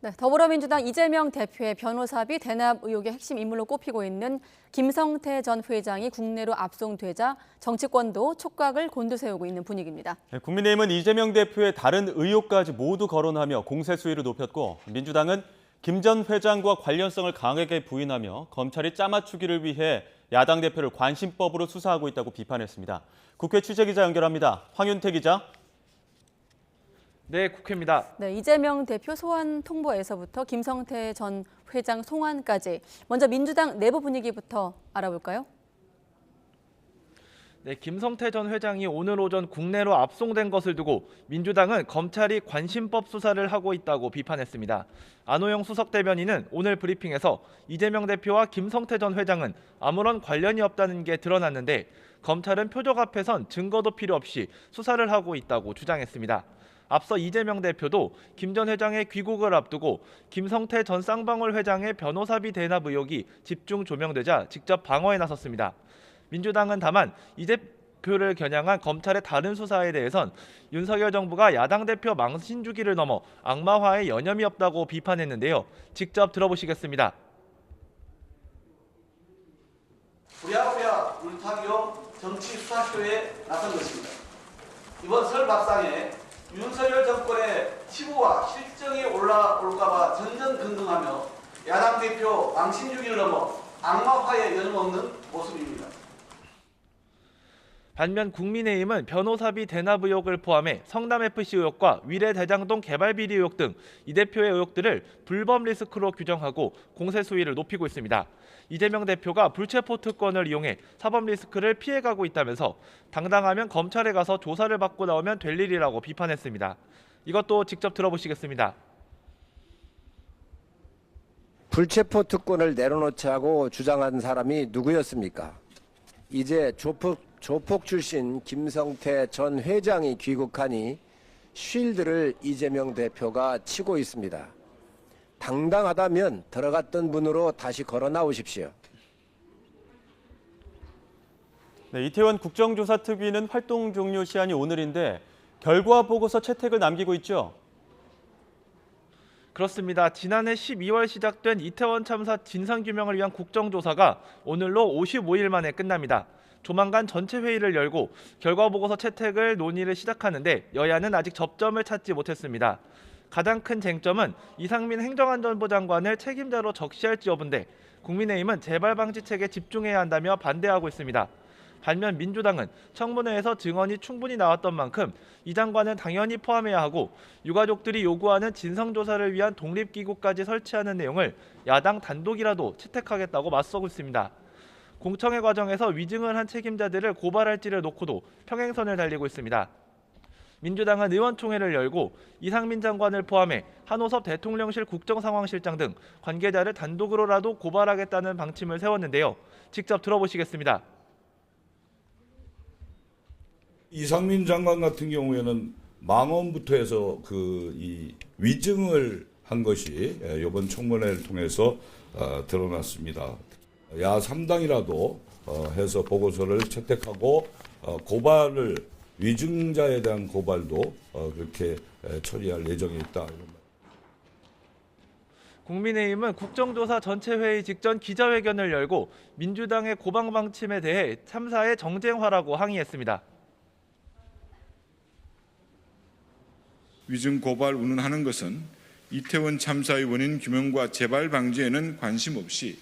네, 더불어민주당 이재명 대표의 변호사비 대납 의혹의 핵심 인물로 꼽히고 있는 김성태 전 회장이 국내로 압송되자 정치권도 촉각을 곤두세우고 있는 분위기입니다. 네, 국민의힘은 이재명 대표의 다른 의혹까지 모두 거론하며 공세 수위를 높였고, 민주당은 김 전 회장과 관련성을 강하게 부인하며 검찰이 짜맞추기를 위해 야당 대표를 관심법으로 수사하고 있다고 비판했습니다. 국회 취재기자 연결합니다. 황윤태 기자. 네, 국회입니다. 네, 이재명 대표 소환 통보에서부터 김성태 전 회장 송환까지 먼저 민주당 내부 분위기부터 알아볼까요? 네, 김성태 전 회장이 오늘 오전 국내로 압송된 것을 두고 민주당은 검찰이 관심법 수사를 하고 있다고 비판했습니다. 안호영 수석 대변인은 오늘 브리핑에서 이재명 대표와 김성태 전 회장은 아무런 관련이 없다는 게 드러났는데 검찰은 표적 앞에선 증거도 필요 없이 수사를 하고 있다고 주장했습니다. 앞서 이재명 대표도 김 전 회장의 귀국을 앞두고 김성태 전 쌍방울 회장의 변호사비 대납 의혹이 집중 조명되자 직접 방어에 나섰습니다. 민주당은 다만 이 대표를 겨냥한 검찰의 다른 수사에 대해선 윤석열 정부가 야당 대표 망신 주기를 넘어 악마화에 여념이 없다고 비판했는데요. 직접 들어보시겠습니다. 부랴부랴 울타기용 정치 수사쇼에 나선 것입니다. 이번 설 밥상에 윤석열 정권의 치부와 실정이 올라올까봐 전전긍긍하며 야당 대표 망신 주기를 넘어 악마화에 여념없는 모습입니다. 반면 국민의힘은 변호사비 대납 의혹을 포함해 성남FC 의혹과 위례대장동 개발 비리 의혹 등 이 대표의 의혹들을 불법 리스크로 규정하고 공세 수위를 높이고 있습니다. 이재명 대표가 불체포 특권을 이용해 사법 리스크를 피해가고 있다면서 당당하면 검찰에 가서 조사를 받고 나오면 될 일이라고 비판했습니다. 이것도 직접 들어보시겠습니다. 불체포 특권을 내려놓자고 주장한 사람이 누구였습니까? 이제 조폭 출신 김성태 전 회장이 귀국하니 쉴드를 이재명 대표가 치고 있습니다. 당당하다면 들어갔던 분으로 다시 걸어 나오십시오. 네, 이태원 국정조사특위는 활동 종료 시한이 오늘인데 결과 보고서 채택을 남기고 있죠? 그렇습니다. 지난해 12월 시작된 이태원 참사 진상규명을 위한 국정조사가 오늘로 55일 만에 끝납니다. 조만간 전체 회의를 열고 결과보고서 채택을 논의를 시작하는데 여야는 아직 접점을 찾지 못했습니다. 가장 큰 쟁점은 이상민 행정안전부 장관을 책임자로 적시할지 여부인데 국민의힘은 재발방지책에 집중해야 한다며 반대하고 있습니다. 반면 민주당은 청문회에서 증언이 충분히 나왔던 만큼 이 장관은 당연히 포함해야 하고 유가족들이 요구하는 진상조사를 위한 독립기구까지 설치하는 내용을 야당 단독이라도 채택하겠다고 맞서고 있습니다. 공청회 과정에서 위증을 한 책임자들을 고발할지를 놓고도 평행선을 달리고 있습니다. 민주당은 의원총회를 열고 이상민 장관을 포함해 한호섭 대통령실 국정상황실장 등 관계자를 단독으로라도 고발하겠다는 방침을 세웠는데요. 직접 들어보시겠습니다. 이상민 장관 같은 경우에는 망언부터 해서 이 위증을 한 것이 이번 청문회를 통해서 드러났습니다. 야 3당이라도 해서 보고서를 채택하고 고발을 위증자에 대한 고발도 그렇게 처리할 예정이 있다. 국민의힘은 국정조사 전체 회의 직전 기자회견을 열고 민주당의 고방 방침에 대해 참사의 정쟁화라고 항의했습니다. 위증 고발 운운하는 것은 이태원 참사의 원인 규명과 재발 방지에는 관심 없이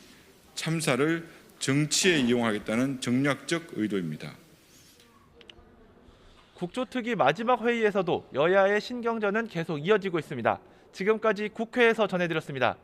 참사를 정치에 이용하겠다는 정략적 의도입니다. 국조특위 마지막 회의에서도 여야의 신경전은 계속 이어지고 있습니다. 지금까지 국회에서 전해드렸습니다.